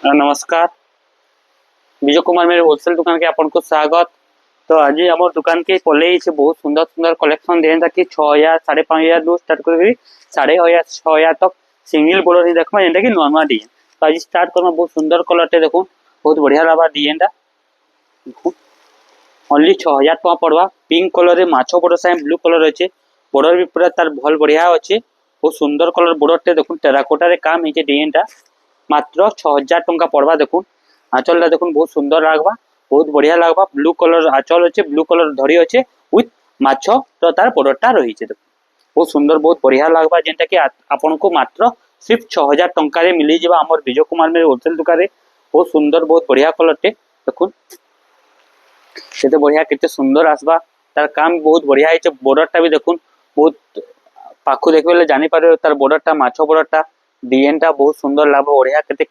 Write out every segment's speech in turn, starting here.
नमस्कार। विजय कुमार मेरे होलसेल दुकान के आपन को स्वागत। तो आज आम दुकान के पल्ले बहुत सुंदर सुंदर कलेक्शन देन कि 6000 5,500 दू स्टार्ट कर 5,500 6,000 तक सिंगल बॉर्डर ही देखो जेनटा कि नुआ नुआ डिजाइन। तो आज स्टार्ट करना बहुत सुंदर कलर टे देखो बहुत बढ़िया लगा डिजाइन टा ओनली 6,000 टका पड़वा। पिंक कलर रे माछो बॉर्डर साइड ब्लू कलर अच्छे बॉर्डर भी पूरा तार भल बढ़िया अच्छे बहुत सुंदर कलर बॉर्डर टे देखो टेराकोटा रे काम है डिजाइन टा मात्र 6,000 टका पड़वा। देखो आंचल देखो बहुत सुंदर लगवा बहुत बढ़िया लगवा ब्लू कलर आंचल अच्छे ब्लू कलर धरी अच्छे विथ माछ तो तार बॉर्डरटा रही है देखो बहुत सुंदर बहुत बढ़िया लगवा जेनटा कि आपन को मात्र सिर्फ 6,000 टंका रे मिली जिबा हमर विजय कुमार मेरे होलसेल दुकान रे। बहुत सुंदर बहुत बढ़िया कलर टे देखो केते बढ़िया केते सुंदर आसबा तार काम बहुत बढ़िया है बॉर्डरटा भी देखो बहुत पाखु देखबेले जानि पारे तार बॉर्डरटा माछ बॉर्डरटा डिजाइन टा बहुत सुंदर लाभ बढ़िया केते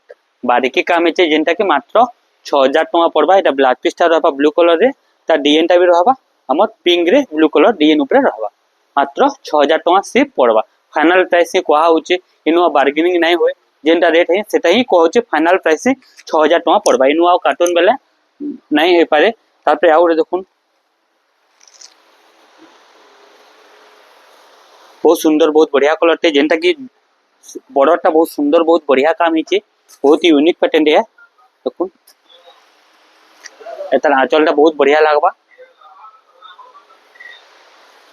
बारीकी काम है जेनटा कि मात्र 6,000 टका पड़वा। एटा ब्लैक पीस टा रहबा ब्लू कलर रे ता डिजाइन टा भी रहबा हमर पिंक रे ब्लू कलर डिजाइन ऊपर रहबा मात्र 6,000 टका सिर्फ पड़वा। फाइनल प्राइस ही कहा होचे इनो बार्गेनिंग नहीं होए जेनटा रेट है सेटा ही कहउचे फाइनल प्राइस 6,000 टका पड़वा इनो आ कार्टून बेले नहीं हो पारे। तापर आउ देखुन बहुत सुंदर बहुत बढ़िया कलर टे जेनटा कि बॉर्डरटा बहुत सुंदर बहुत बढ़िया काम है बहुत ही यूनिक पैटर्न है देखो एतार आंचलटा बहुत बढ़िया लगवा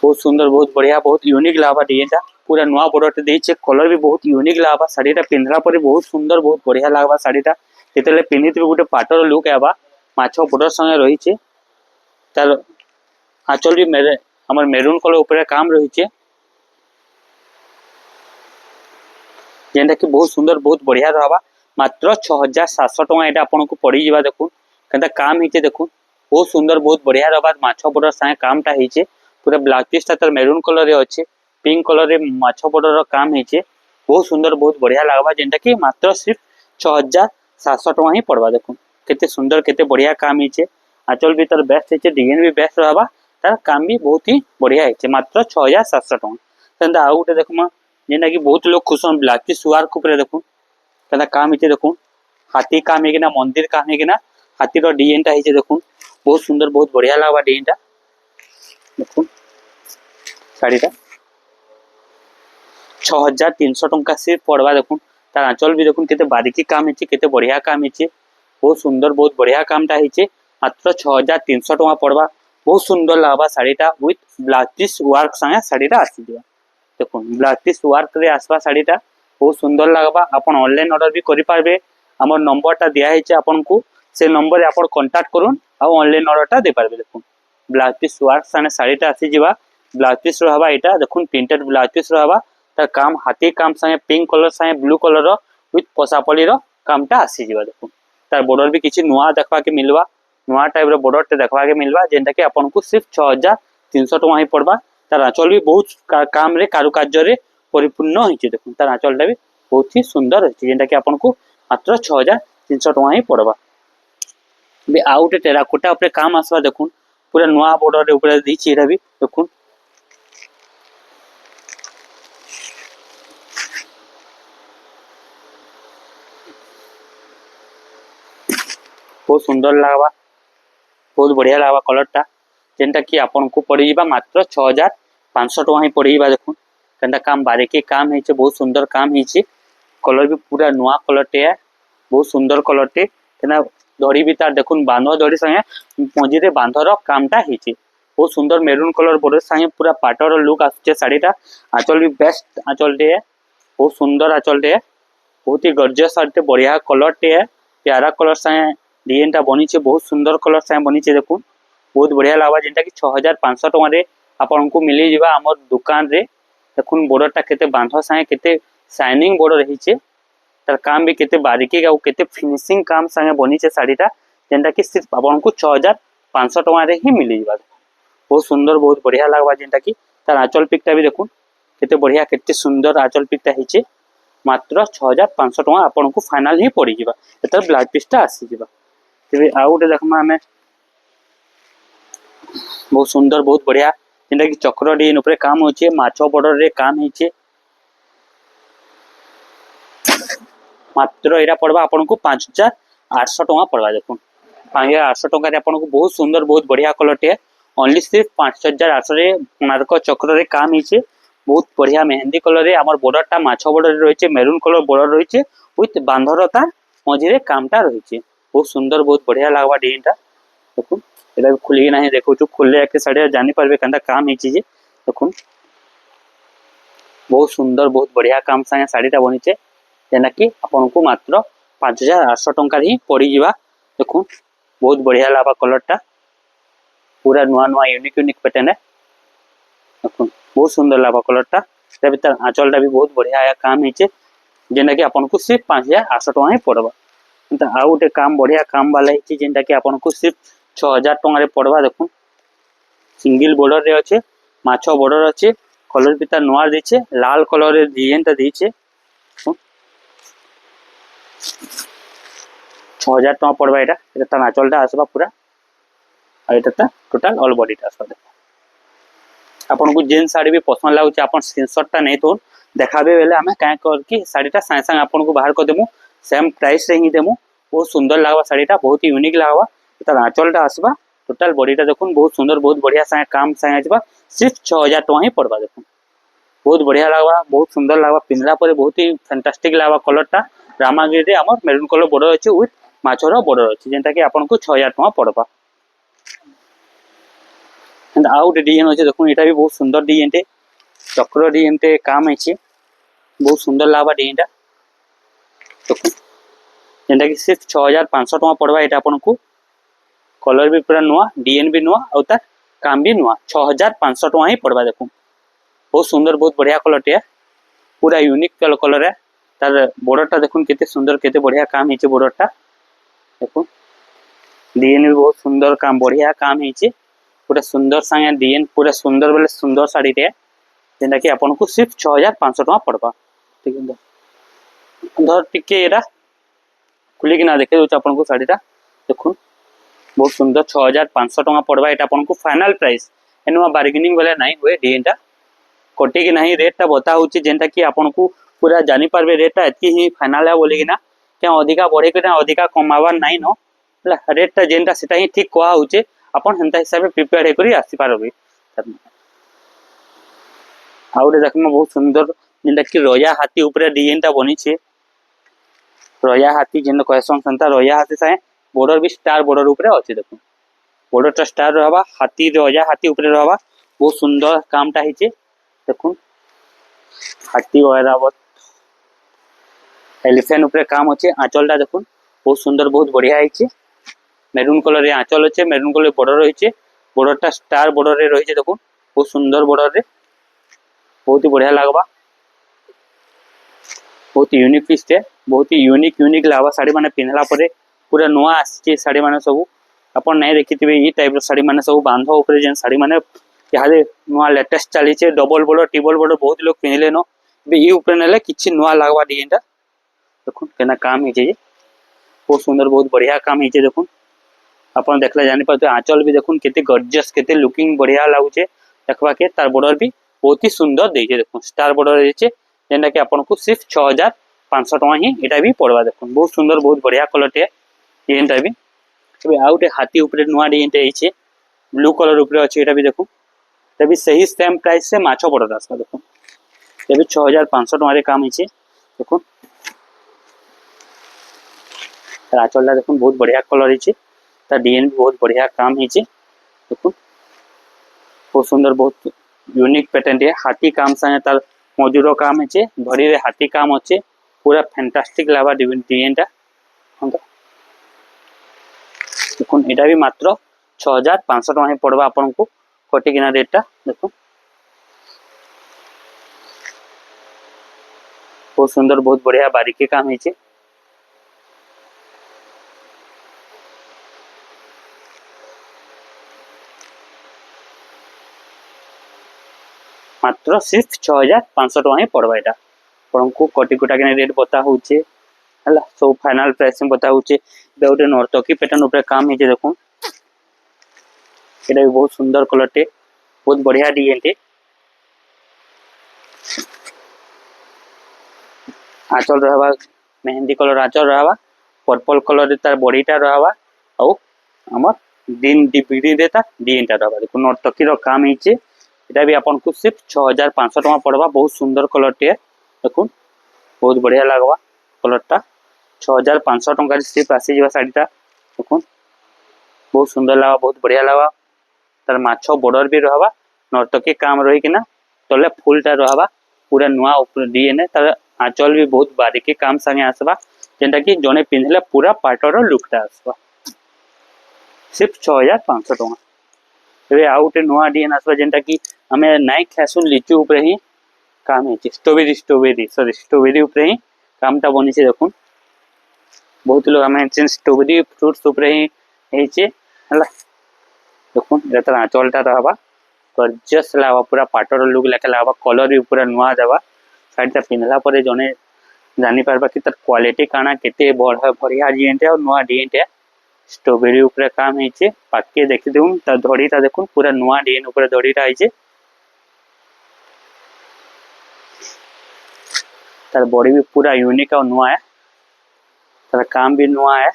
बहुत सुंदर बहुत बढ़िया बहुत यूनिक लगवा डिजाइनटा पूरा नुआ बॉर्डर देइछे कलर भी बहुत यूनिक लगवा साड़ीटा पिंधला पर बहुत सुंदर बहुत बढ़िया लगवा साड़ीटा जेतेले पिन्हितबे गोटे पाटर लुक आबा माछ बॉर्डर संगे रहिछे तार आंचल भी मेरे हमर मेरून कलर ऊपर काम रहिछे जेनटा कि बहुत सुंदर बहुत बढ़िया रहबा मात्र 6,700 टका एटा आपन को पड़ी जिबा देखो केनता काम हिचे देखो बहुत सुंदर बहुत बढ़िया रहबा माछ बॉर्डर संगे कामटा हिचे पूरा ब्लैक पीस ता मेरून कलर रे अच्छे पिंक कलर रे माछ बॉर्डर रो काम हिचे बहुत सुंदर बहुत बढ़िया लगवा जेनटा कि मात्र सिर्फ 6,700 टका ही पड़वा। देखो केते सुंदर केते बढ़िया काम हिचे आंचल भी तार बेस्ट हिचे डिजाइन भी बेस्ट रहबा तार काम भी बहुत ही बढ़िया हिचे मात्र 6,700 टका। केनता आ उटे देखमा जेना कि बहुत लोग खुश हम ब्लैक पीस सुआर को ऊपर देखो केनता काम हिचे देखो हाथी काम है कि ना मंदिर काम है कि ना हाथी रो डिजाइन टा हिचे देखो बहुत सुंदर बहुत बढ़िया लगवा डिजाइन टा देखो साड़ीटा 6,300 टंका सिर्फ पड़वा। देखो तार आंचल भी देखो केते बारीकी काम हिचे केते बढ़िया काम हिचे बहुत सुंदर बहुत बढ़िया कामटा हिचे मात्र 6,300 टका पड़वा। बहुत सुंदर लगवा साड़ीटा विथ ब्लैक पीस वर्क संगे साड़ीटा आसी दिबा देखो ब्लैक पीस वर्क रे आसवा साड़ीटा बहुत सुंदर लगवा अपन ऑनलाइन ऑर्डर भी करि पारबे हमर नंबरटा दिया हिचे आपन को से नंबर रे आपन कांटेक्ट करूँ आ ऑनलाइन ऑर्डरटा दे पारबे। देखो ब्लैक पीस वर्क संगे साड़ीटा आसी जिबा ब्लैक पीस रहबा एटा देखो प्रिंटेड ब्लैक पीस रहबा तार काम हाथी काम संगे पिंक कलर संगे ब्लू कलर रो विथ पसापली रो कामटा आसी जिबा देखो तार बॉर्डर भी किछि नुआ देखबा के मिलवा नुआ टाइप रो बॉर्डर टे देखबा के मिलवा जेनटा कि आपन को सिर्फ 6,300 टका ही पड़बा। तार आंचल भी बहुत काम रे कारुकार्य रे परिपूर्ण हिचे देखो तार आंचलटा भी बहुत ही सुंदर हिचे जेनटा कि आपन को मात्र 6,300 टका ही पड़बा। बे आउट टेराकोटा ऊपर काम आसवा देखो पूरा नुआ बॉर्डर रे ऊपर दीची एटा भी देखो बहुत सुंदर लगवा बहुत बढ़िया लगवा कलरटा जेनटा कि आपन को पड़ी जिबा मात्र 6,500 टका ही पड़ी जिबा। देखो केनता काम बारीकी काम हिचे बहुत सुंदर काम हिचे कलर भी पूरा नुआ कलर टे है बहुत सुंदर कलर टे केना दड़ी भी तार देखुन बांधो दड़ी संगे पंजी रे बांधर कामटा हिचे बहुत सुंदर मेरून कलर बॉर्डर संगे पूरा पाटर लुक आछे साड़ीटा आंचल भी बेस्ट आंचल टे है बहुत सुंदर आंचल टे है बहुत ही गॉर्जियस साड़ी बढ़िया कलर टे है प्यारा कलर संगे डिजाइन टा बनी बहुत सुंदर कलर संगे बनी देखो बहुत बढ़िया लगवा जेनटा कि 6,500 टका रे आपन को मिली जिबा हमर दुकान रे। देखुन बॉर्डरटा केते बांध संगे केते शाइनिंग बॉर्डर रहिचे तार काम भी केते बारीकी आ केते फिनिशिंग काम संगे बनी साड़ीटा जेनटा कि सिर्फ आपन को 6,500 टका रे ही मिली जिबा बहुत सुंदर बहुत बढ़िया लगवा जेनटा कि तार आंचल पिकटा भी देखुन केते बढ़िया केते सुंदर आंचल पिकटा हिचे मात्र 6,500 टका आपन को फाइनल ही पड़ी जिबा एतर ब्लाउज पीसटा आसी जिबा। तेबे आउट देखमा हमें बहुत सुंदर बहुत बढ़िया जेनटा कि चक्र डिजाइन ऊपर काम होचे माछो बॉर्डर रे काम हिचे मात्र यहाँ पड़वा आपन को 5800 टଙ୍କା पड़वा। देखो 5800 टଙ୍କା आपन को बहुत सुंदर बहुत बढ़िया कलर टे ओनली सिर्फ 5800 रे कोणार्क चक्र रे काम हिचे बहुत बढ़िया मेहंदी कलर रे आमर बॉर्डर टा माछो बॉर्डर रहिचे मेरून कलर बॉर्डर रहिचे विथ बांधरता मझिरे कामटा रहिचे बहुत सुंदर बहुत बढ़िया लागबा डिजाइन टा। देखो एटा खुली नाही देखो जो खुले के साड़ी जानि पारबे कंदा काम हिचे जे देखो बहुत सुंदर बहुत बढ़िया काम संगे साड़ीटा बनिचे जेना कि आपन को मात्र 5800 टଙ୍କା ही पड़ी जिबा। देखो बहुत बढ़िया लाबा कलरटा पूरा नुआ नुआ यूनिक पैटर्न है। देखो बहुत सुंदर लाबा कलरटा ता भीतर आंचलटा भी बहुत बढ़िया आया काम हिचे जेना कि आपन को सिर्फ 5800 टଙ୍କା ही पड़बा। त आ उटे काम बढ़िया काम वाला हिचे जेंटा कि आपन को सिर्फ 6000 टଙ୍କା रे पड़बा। देखो सिंगल बॉर्डर रे अच्छे माछो बॉर्डर अच्छे कलर भी तार नुआ देछे लाल कलर रे डिजाइन ता देछे 6000 टଙ୍କା पड़बा। एटा तार आंचलटा आसबा पूरा आ एटा ता टोटल ऑल बॉडीटा आसबा। आपन को जेन साड़ी भी पसंद लागुचे आपन स्क्रीनशॉट टा नै तो देखाबे बेले हमें काय कर कि साड़ीटा संग संग आपन को बाहर कर देमु सेम प्राइस रे ही देमु बहुत सुंदर लागबा साड़ीटा बहुत ही यूनिक लागबा। तार आंचलटा आसबा टोटल बॉडीटा देखुन बहुत सुंदर बहुत बढ़िया संग काम संग आजबा सिर्फ 6000 टଙ୍କା ही पड़बा। देखुन बहुत बढ़िया लागबा बहुत सुंदर लागबा पिनला पर बहुत ही फैंटास्टिक लागबा कलरटा रामागिरी रे हमर मेरून कलर बॉर्डर अछि विथ माछोर बॉर्डर अछि जेंटा कि आपन को 6000 टଙ୍କା पड़बा। एंड आउट डिजाइन अछि देखुन एटा भी बहुत सुंदर डिजाइन टे चक्र डिजाइन टे काम अछि बहुत सुंदर लागबा डिजाइनटा। देखुन जेंटा कि सिर्फ 6500 टଙ୍କା पड़बा। एटा आपन को कलर भी पूरा नुआ डिजाइन भी नुआ और तार काम भी नुआ 6500 टଙ୍କା ही पड़बा। देखुन बहुत सुंदर बहुत बढ़िया कलर टे पूरा यूनिक कलर है तार बॉर्डरटा देखुन केते सुंदर केते बढ़िया काम हिचे बॉर्डरटा। देखुन डिजाइन भी बहुत सुंदर काम बढ़िया काम हिचे पूरा सुंदर संगे डिजाइन पूरा सुंदर बेले सुंदर साड़ी टे जेंटा कि आपन को सिर्फ 6500 टଙ୍କା पड़बा। ठीक है धर टिके एरा खुली कि ना देखे दो आपन को साड़ीटा देखुन बहुत सुंदर 6500 टଙ୍କା पड़बा। एटा आपन को फाइनल प्राइस एनुआ बार्गेनिंग वाला नहीं हुए डिजाइनटा कोटी कि नहीं रेटटा बता होची जेंटा कि आपन को पूरा जानि पारबे रेटटा एतकी ही फाइनल है बोली कि ना क्या अधिका बढ़े के ना अधिका कमावा नहीं नो रेटटा जेंटा सेटा ही ठीक कोआ होचे अपन हेंता हिसाब से प्रिपेयर हे करी आसी पारबे। आउटे देखमा बहुत सुंदर जेंटा कि रोया हाथी ऊपर डिजाइनटा बनी छे रोया हाथी जेन कहसन संता रोया हाथी साए बॉर्डर भी स्टार बॉर्डर ऊपर अछि। देखो बॉर्डरटा स्टार रहबा हाथी रोया हाथी ऊपर रहबा बहुत सुंदर कामटा हिचे। देखो हाथी वगैरह एलिफेंट ऊपर काम अच्छे आंचलटा देखुन बहुत सुंदर बहुत बढ़िया हिचे मेरून कलर रे आंचल अच्छे मेरून कलर बॉर्डर रहिचे बॉर्डरटा स्टार बॉर्डर रे रहिचे। देखुन बहुत सुंदर बॉर्डर रे बहुत ही बढ़िया लागबा बहुत यूनिक पीस टे बहुत ही यूनिक लागबा साड़ी माने पिनहला परे पूरा नुआ आसी साड़ी माने सब अपन नहीं देखिथिबे ई टाइप रो साड़ी माने सब बांधो ऊपर जेन साड़ी माने यादे नुआ लेटेस्ट चली छे डबल बॉर्डर ट्रिपल बॉर्डर बहुत लोग पिनले नो बे ई ऊपर नेले किछि नुआ लागबा डिजाइनटा। देखुन केना काम हिचे बहुत सुंदर बहुत बढ़िया काम हिचे। देखुन अपन देखले जानि पाते आंचल भी देखुन केते गॉर्जियस केते लुकिंग बढ़िया लागुचे देखबा के तार बॉर्डर भी बहुत ही सुंदर देइछे। देखुन स्टार बॉर्डर देइछे जेंटा कि अपन को सिर्फ 6500 टଙ୍କା ही एटा भी पड़वा। देखुन बहुत सुंदर बहुत बढ़िया कलर टे डिजाइनटा भी तबे आउटे हाथी ऊपर नुआ डिजाइनटा हिचे ब्लू कलर ऊपर अछि एटा भी देखुन तबे सही सेम प्राइस से माछो बॉर्डर आसबा। देखुन तबे 6500 टଙ୍କା रे काम हिचे। देखुन आंचलटा देखुन बहुत बढ़िया कलर हिचे ता डिजाइन भी बहुत बढ़िया काम हिचे। देखुन बहुत सुंदर बहुत यूनिक पैटर्न टे हाथी काम संगे तार मजूरो काम हिचे धरी रे हाथी काम अच्छे पूरा फैंटास्टिक लावा डिजाइनटा। देखुन एटा भी मात्र 6500 टଙ୍କା ही पड़बा आपन को कोटी किना रेटटा। देखुन बहुत सुंदर बहुत बढ़िया बारीकी काम हिचे मात्र सिर्फ 6500 टଙ୍କା ही पड़बा। एटा आपन को कोटी कोटा के रेट बता होचे हला सब फाइनल प्राइस में बता होचे बे गोटे नर्तकी पैटर्न ऊपर काम हिचे। देखुन एटा भी बहुत सुंदर कलर टे बहुत बढ़िया डिजाइन टे आंचल रहबा मेहंदी कलर आंचल रहा, पर्पल कलर तार बॉडीटा रहा, आउ आमर दिन डिग्री रे तार डिजाइन रहा। देखो नर्तकी काम होइछे, एटा भी आपन को सिर्फ 6500 टका पड़वा। बहुत सुंदर कलर टे, देखो बहुत बढ़िया लगवा कलरटा। 6500 टका सिर्फ आसी जीवा साड़ीटा। देखो बहुत सुंदर लगा, बहुत बढ़िया लगा। तार माछो बॉर्डर भी रहबा, नर्तकी काम रही किना तले फुलटा रहबा पूरा नुआ ऊपर डीएनए। तार आंचल भी बहुत बारीकी काम संगे आसबा, जेंटा कि जने पिंधले पूरा पाटर लुकटा आसबा। सिर्फ 6500 टका। एबे आउ गोटे नुआ डिजाइन आसबा, जेंटा कि हमें नाइ खासुन लिचु ऊपर ही काम है। स्ट्रॉबेरी ऊपर ही कामटा बनी छे। देखो बहुत लोग हमें स्ट्रॉबेरी फ्रूट्स ऊपर ही हेचे हला। देखो एतर आंचलटा रहबा गॉर्जियस लागबा, पूरा पाटर लुक लेके लागबा। कलर भी पूरा नुआ देबा। साड़ीटा पिंधला परे जने जानि पारबा कि तार क्वालिटी काना केते बढ़िया डिजाइन और नुआ डिजाइन। स्ट्रॉबेरी ऊपर काम हेचे, पाके देखि देउन तार धड़ीटा देखुन पूरा नुआ डिजाइन ऊपर धड़ीटा आइचे। तार बॉडी भी पूरा यूनिक और नुआ है, तार काम भी नुआ है,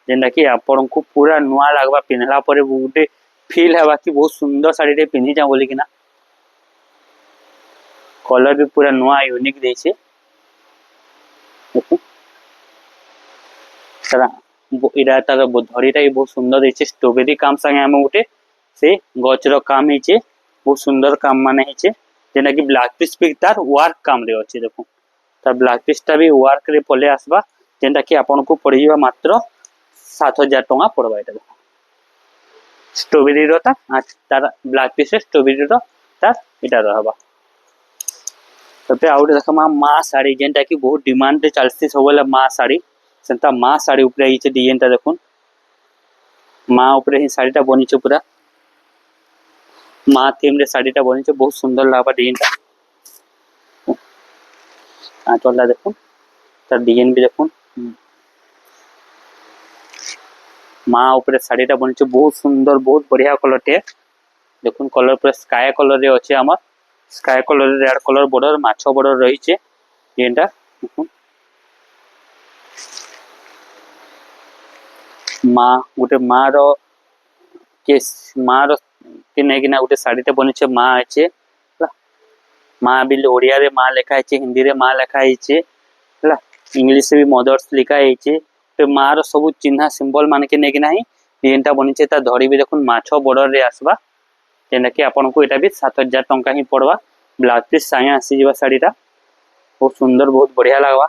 जेंटा कि आपन को पूरा नुआ लागबा। पिंधला परे गोटे फील है कि बहुत सुंदर साड़ी टे पिन्ही जा बोली किना। कलर भी पूरा नुआ यूनिक देछे। देखो तार इरा तार धड़ीटा भी बहुत सुंदर देछे। स्ट्रॉबेरी काम संगे हम गोटे से गचर काम हेचे, बहुत सुंदर काम माने हेचे, जेना कि ब्लाउज पीस भी तार वर्क काम रे अछि। देखो तार ब्लाउज पीसटा भी वर्क रे पले आसबा, जेंटा कि आपन को पड़ीबा मात्र 7000 टका पड़बा। एटा देखो स्ट्रॉबेरी रो तार ब्लाउज पीस स्ट्रॉबेरी रो तार एटा रहबा। तबे आउट देखमा मा साड़ी, जेंटा कि बहुत डिमांड रे चलसी सबले मा साड़ी। सेंता मा साड़ी ऊपर ही डिजाइनटा देखुन, मा ऊपर ही साड़ीटा बनी छे पूरा मा थीम रे साड़ीटा बनी छे। बहुत सुंदर लागबा डिजाइनटा। आंचलटा देखुन तार डिजाइन भी देखुन, मा ऊपर साड़ीटा बनी छे बहुत सुंदर, बहुत बढ़िया कलर टे। देखुन कलर पूरा स्काई कलर रे अछि हमर, स्काई कलर रे रेड कलर बॉर्डर माछो बॉर्डर रही छे डिजाइनटा। देखुन मा गोटे मा रो केस, मा रो के नै किना गोटे साड़ीटे बनी छे मा अछि। मा भी ओडिया रे मा लिखा है, हिंदी रे मा लिखा है, इंग्लिश भी मदर्स लिखा है। तो मा रो सब चिन्हा सिंबल मान के नेकिना ही डिजाइनटा बनी छे। तार धड़ी भी देखुन माछो बॉर्डर रे आसबा, जेना कि आपन को एटा भी 7000 टका ही पड़वा। ब्लाउज पीस संगे आसी जीवा साड़ीटा। बहुत सुंदर, बहुत बढ़िया लागबा।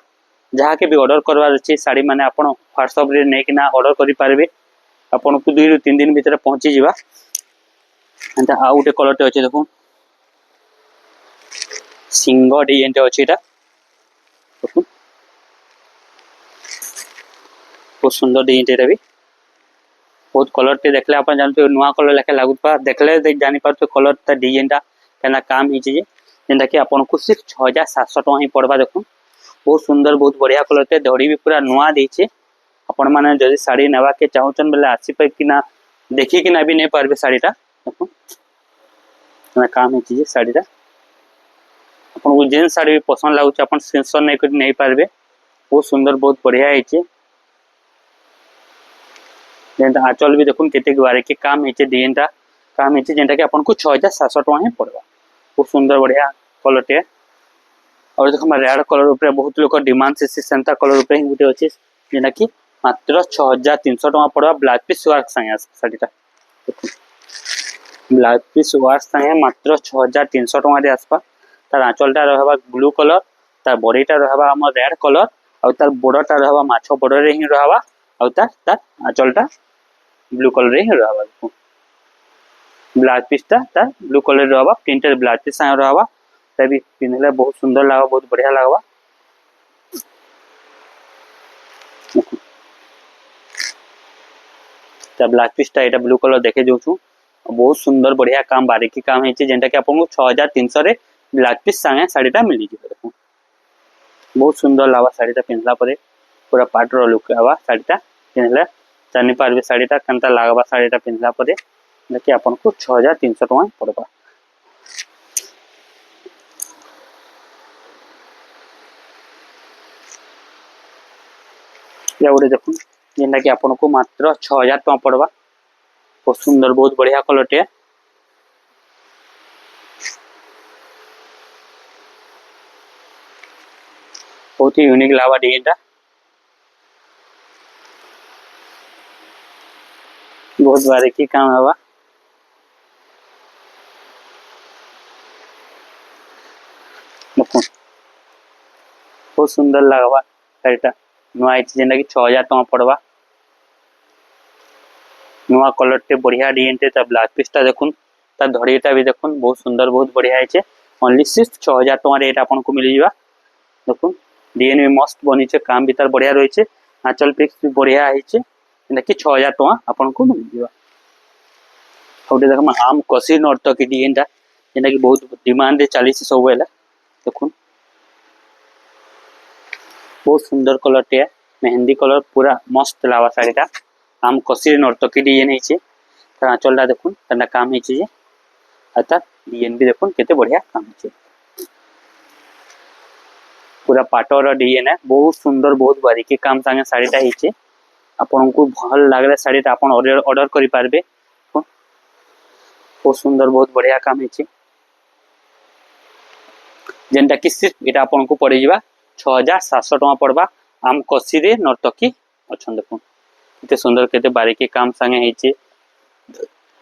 जहा के भी ऑर्डर करवार अछि साड़ी माने आपन व्हाट्सएप रे नेकिना ऑर्डर करि पारबे, आपन को 2 ରୁ 3 दिन भीतर पहुंची जीवा। एंता आ गोटे कलर टे अछि देखुन, सिंह डिजाइन टे अछि। एटा देखुन बहुत सुंदर डिजाइन टे भी। बहुत कलर टे देखले अपन जानते नुआ कलर लेके लागुपा, देखले देख जानि पारते कलर ता डिजाइनटा केना काम हिचे जे, जेंटा कि आपन को सिर्फ 6700 टका ही पड़बा। देखुन बहुत सुंदर, बहुत बढ़िया कलर टे। धड़ी भी पूरा नुआ देछे। अपन माने जदि साड़ी नेबा के चाहुचन बेले आसी पे कि ना देखि कि ना भी नै पारबे साड़ीटा। देखुन केना काम हिचे जे साड़ीटा। अपन को जेन साड़ी भी पसंद लागु अपन स्क्रीनशॉट नै करि नै पारबे। बहुत सुंदर, बहुत बढ़िया हिचे। जेंटा आंचल भी देखुन केते बारीकी काम हिचे, डिजाइनटा काम हिचे, जेंटा कि आपन को 6700 टका ही पड़बा। बहुत सुंदर बढ़िया कलर टे। और देखो रेड कलर ऊपर बहुत लोग डिमांड से सेंता कलर ऊपर ही गुटे अछि, जेना कि मात्र 6300 टका पड़बा। ब्लाउज पीस वर्क संगे साड़ीटा। ब्लाउज पीस वर्क संगे मात्र 6300 टका रे आसपा। तार आंचलटा रहबा ब्लू कलर, तार बॉडीटा रहबा हमर रेड कलर, और तार बॉर्डरटा रहबा माछो बॉर्डर रे ही रहबा, और तार आंचलटा ब्लू कलर रे ही रहबा। ब्लाउज पीसटा तार ब्लू कलर रे रहबा, प्रिंटेड ब्लाउज पीस संगे रहबा। तभी पिनले बहुत सुंदर लागबा, बहुत बढ़िया लागबा। ता ब्लाउज पीसटा एटा ब्लू कलर देखे जोछु, बहुत सुंदर बढ़िया काम बारीकी काम हेचे, जेंटा कि आपन 6300 रे ब्लाउज पीस संगे साड़ीटा मिली जिवो। देखो बहुत सुंदर लागबा साड़ीटा पिनला परे, पूरा पाटर लुक आवा साड़ीटा पिनले जानि पारबे साड़ीटा केनता लागबा। साड़ीटा पिनला परे देखि आपन को 6300 टका पड़बा। या गोटे देखुन जेनटा कि आपन को मात्र 6000 टका पड़वा। बहुत सुंदर बहुत बढ़िया कलर टे बहुत ही यूनिक लावा डिजाइन टा बहुत बारीकी काम हवा देखुन बहुत सुंदर लगवा शाढ़ीटा नुआ जेनटा कि 6000 टका पड़वा। नुआ कलर टे बढ़िया डिजाइन टे ब्लाउज पीसटा देखुन तार धड़ीटा भी देखुन बहुत सुंदर बहुत बढ़िया है। ओनली सिर्फ 6000 टका रेट आपन को मिल जावा। देखुन डिजाइन भी मस्त बनी काम भी तार बढ़िया रही आंचल पिक्स भी बढ़िया है कि 6000 टका आपन को मिल जावा। गोटे देख आम कसी नर्तकी डिजाइनटा जेनटा कि बहुत डिमांड चली सब बेले देखुन बहुत सुंदर कलर टे मेहंदी कलर पूरा मस्त लावा शाढ़ीटा आम कसी नर्तकी डिजाइन है आंचलटा देखुन तार काम है तार डिजाइन भी देखुन केते बढ़िया काम है पूरा पाटर डिजाइन है बहुत सुंदर बहुत बारीकी काम संगे शाढ़ीटा है आपन को भल लागले शाढ़ीटा आपन ऑर्डर करि पारबे। बहुत सुंदर बहुत बढ़िया काम है जेनटा कि सिर्फ एटा आपन को पड़ जावा 6700 टका पड़वा। आम कसी रे नर्तकी अच्छा देखुन केते सुंदर केते बारीकी काम संगे है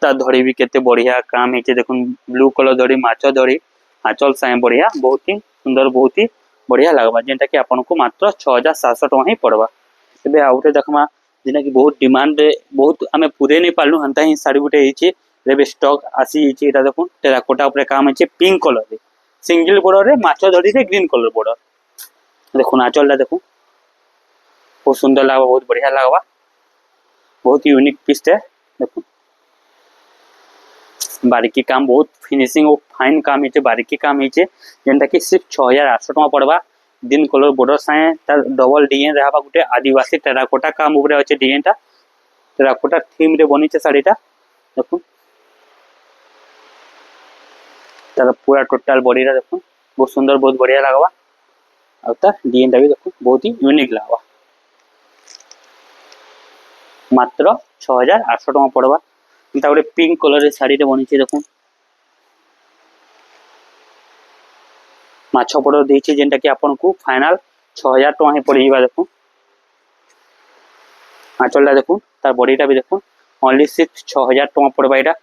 ता धड़ी भी केते बढ़िया काम है देखुन ब्लू कलर धड़ी माछ धड़ी आंचल संगे बढ़िया बहुत ही सुंदर बहुत ही बढ़िया लगवा जेनटा कि आपन को मात्र 6700 टका ही पड़वा। एबे आउटे देखमा जेना कि बहुत डिमांड बहुत आमे पूरे नहीं पालनु हंता ही साड़ी गुटे है रेबे स्टॉक आसी एटा देखुन टेराकोटा ऊपर काम है पिंक कलर रे सिंगल बॉर्डर रे माछ धड़ी रे ग्रीन कलर बॉर्डर देखुन आंचलटा देखुन बहुत सुंदर लगवा बहुत बढ़िया लगवा बहुत यूनिक पीस है देखुन बारीकी काम बहुत फिनिशिंग और फाइन काम है बारीकी काम है जेनटा कि सिर्फ 6800 टका पड़वा। दिन कलर बॉर्डर साए तार डबल डिजाइन रहबा गुटे आदिवासी टेराकोटा काम ऊपर अच्छे डिजाइनटा टेराकोटा थीम रे बनी शाढ़ीटा देखुन तार पूरा टोटल बॉडी रा देखुन बहुत सुंदर बहुत बढ़िया लगवा और तार डिजाइनटा भी देखुन बहुत ही यूनिक लगवा मात्र 6800 टका पड़वा। गोटे पिंक कलर शाढ़ी बनी देखुन माछ बॉर्डर देछि जेनटा कि आपन को फाइनल 6000 टका ही पड़ जावा। देखुन आंचलटा देखुन तार बॉडीटा भी देखुन ओनली सिर्फ 6000 टका पड़वा। एटा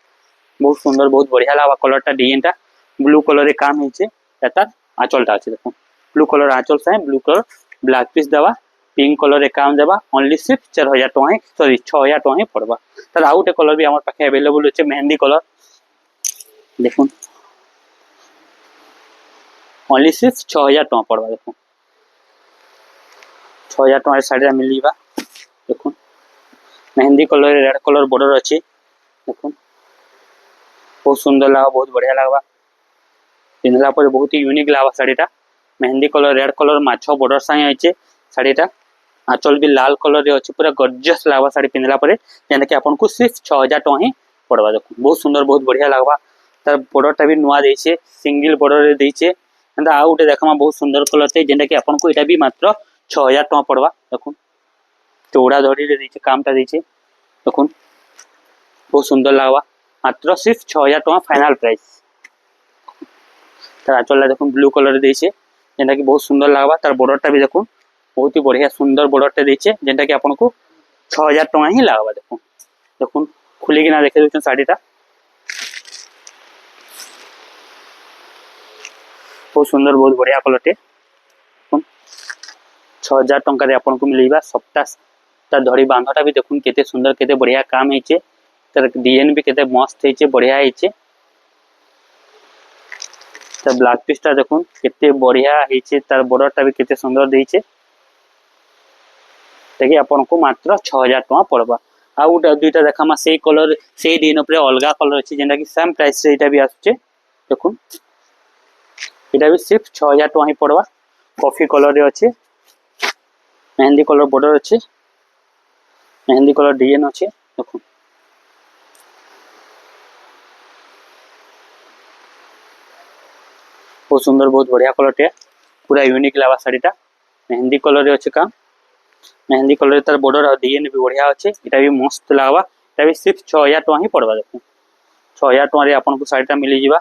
बहुत सुंदर बहुत बढ़िया लगा कलरटा डिजाइनटा ब्लू कलर रे काम है तार आंचलटा अच्छे देखुन ब्लू कलर आंचल से ब्लू कलर ब्लैक पीस देवा पिंक कलर रे काम देवा ओनली सिर्फ 4000 टका ही सॉरी 6000 टका ही पड़वा। तार आउ गोटे कलर भी हमर पाखे अवेलेबल अछि मेहंदी कलर देखुन ओनली सिर्फ 6000 टका पड़वा। देखुन 6000 टका साड़ी मिल जावा। देखुन mehndi colour red colour border अच्छी देखुन बहुत सुंदर लगा बहुत बढ़िया लगवा पिंधला पर बहुत ही यूनिक लगा शाढ़ीटा मेहंदी कलर रेड कलर माछ बॉर्डर संगे अच्छे शाढ़ीटा आंचल भी लाल कलर रे अच्छे पूरा गॉर्जियस लगवा शाढ़ी पिंधला पर जेना कि आपन को सिर्फ 6000 टका ही पड़वा। देखुन बहुत सुंदर बहुत बढ़िया लगवा तार बॉर्डरटा भी नुआ देइछे सिंगल बॉर्डर रे देइछे एंड आउ गोटे देखमा बहुत सुंदर कलर थे जेना कि आपन को एटा भी मात्र 6000 टका पड़वा। देखुन चौड़ा धड़ी रे देइछे कामटा देइछे देखुन बहुत सुंदर लगवा मात्र सिर्फ 6000 टका फाइनल प्राइस। तार आंचलटा देखुन ब्लू कलर देइछे जेना कि बहुत सुंदर लगवा तार बॉर्डरटा भी देखुन बहुत ही बढ़िया सुंदर बॉर्डरटा देइछे जेनटा कि आपन को 6000 टका ही लगवा। देखुन देखुन खुली कि ना देखे देछन साड़ीटा बहुत सुंदर बहुत बढ़िया कलरटे 6000 टका रे आपन को मिलैबा सबटा तार धड़ी बांधटा भी देखुन केते सुंदर केते बढ़िया काम है तार डिजाइन भी केते मस्त है बढ़िया है तार ब्लाउज पीसटा देखुन केते बढ़िया है तार बॉर्डरटा भी केते सुंदर देइछे देखि आपन को मात्र 6000 टका पड़वा। आ गोटे दुईटा देखामा से कलर से डिजाइन ऊपर अलगा कलर अछि जेंटा कि सेम प्राइस रे एटा भी आछे देखुन एटा भी सिर्फ 6000 टका ही पड़वा। कॉफी कलर रे अछि मेहंदी कलर बॉर्डर अछि मेहंदी कलर डिजाइन अछि देखुन बहुत सुंदर बहुत बढ़िया कलर टे पूरा यूनिक लावा शाढ़ीटा मेहंदी कलर रे अछि काम मेहंदी कलर तार बॉर्डर और डिजाइन भी बढ़िया अच्छे। एटा भी मस्त लागबा। एटा भी सिर्फ 6000 टका ही पड़वा। देखो 6000 टका रे आपन को साड़ीटा मिली जिबा।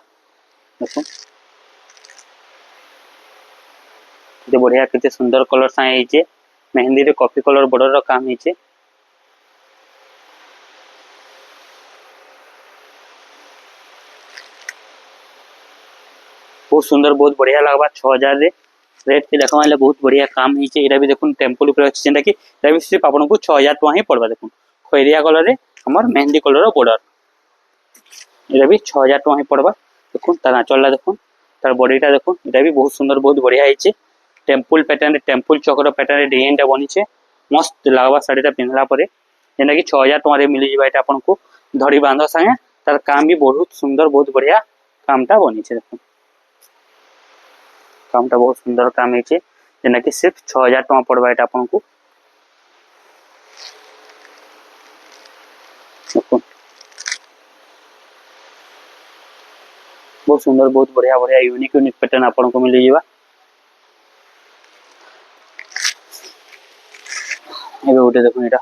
देखो ये बढ़िया केते सुंदर कलर सा है। मेहंदी रे कॉफी कलर बॉर्डर रो काम है। बहुत सुंदर बहुत बढ़िया लगवा 6000 रे रेट के देखा माने बहुत बढ़िया काम है। एटा भी देखुन टेम्पल ऊपर अछि जेंटा कि एटा भी सिर्फ आपन को 6000 टका ही पड़वा। देखुन खैरिया कलर रे हमर मेहंदी कलर रो बॉर्डर एटा भी 6000 टका ही पड़वा। देखुन तार आंचलला देखुन तार बॉडीटा देखुन एटा भी बहुत सुंदर बहुत बढ़िया है। टेम्पल पैटर्न रे टेम्पल चक्र पैटर्न रे डिजाइनटा बनी छे। मस्त लागवा साड़ीटा पिनला परे जेंटा कि 6000 टका रे मिली जिबा। एटा आपन को धड़ी बांधा संगे तार काम भी बहुत सुंदर बहुत बढ़िया कामटा बनी छे। देखुन कामटा बहुत सुंदर काम है जेना कि सिर्फ 6000 टका पड़वा। एटा आपन को बहुत सुंदर बहुत बढ़िया बढ़िया यूनिक यूनिक पैटर्न आपन को मिल जिबा। एबे उठे देखो एटा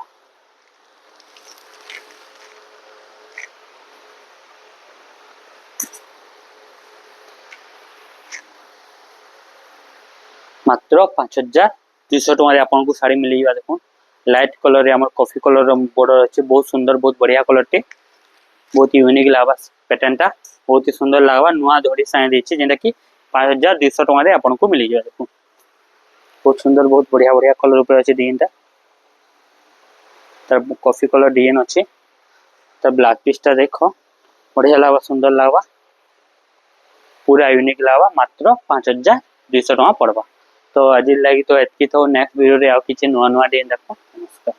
मात्र 5200 टका रे आपन को साड़ी मिल जिबा। देखो लाइट कलर रे हमर कॉफी कलर रो बॉर्डर अछि। बहुत सुंदर बहुत बढ़िया कलर टे बहुत यूनिक लागबा। पैटर्न टा बहुत ही सुंदर लागबा। नुआ धड़ी साइन देछि जेंटा कि 5200 टका रे आपन को मिल जिबा। देखो बहुत सुंदर बहुत बढ़िया बढ़िया कलर ऊपर अछि। डिजाइनटा तार कॉफी कलर डिजाइन अछि। तार ब्लैक पीसटा देखो बढ़िया लागबा सुंदर लागबा पूरा यूनिक लागबा। मात्र 5200 टका पड़वा। तो आज लगी तो एतकी। तो नेक्स्ट वीडियो रे आउ किछि नुआ नुआ डिजाइन देखो। नमस्कार।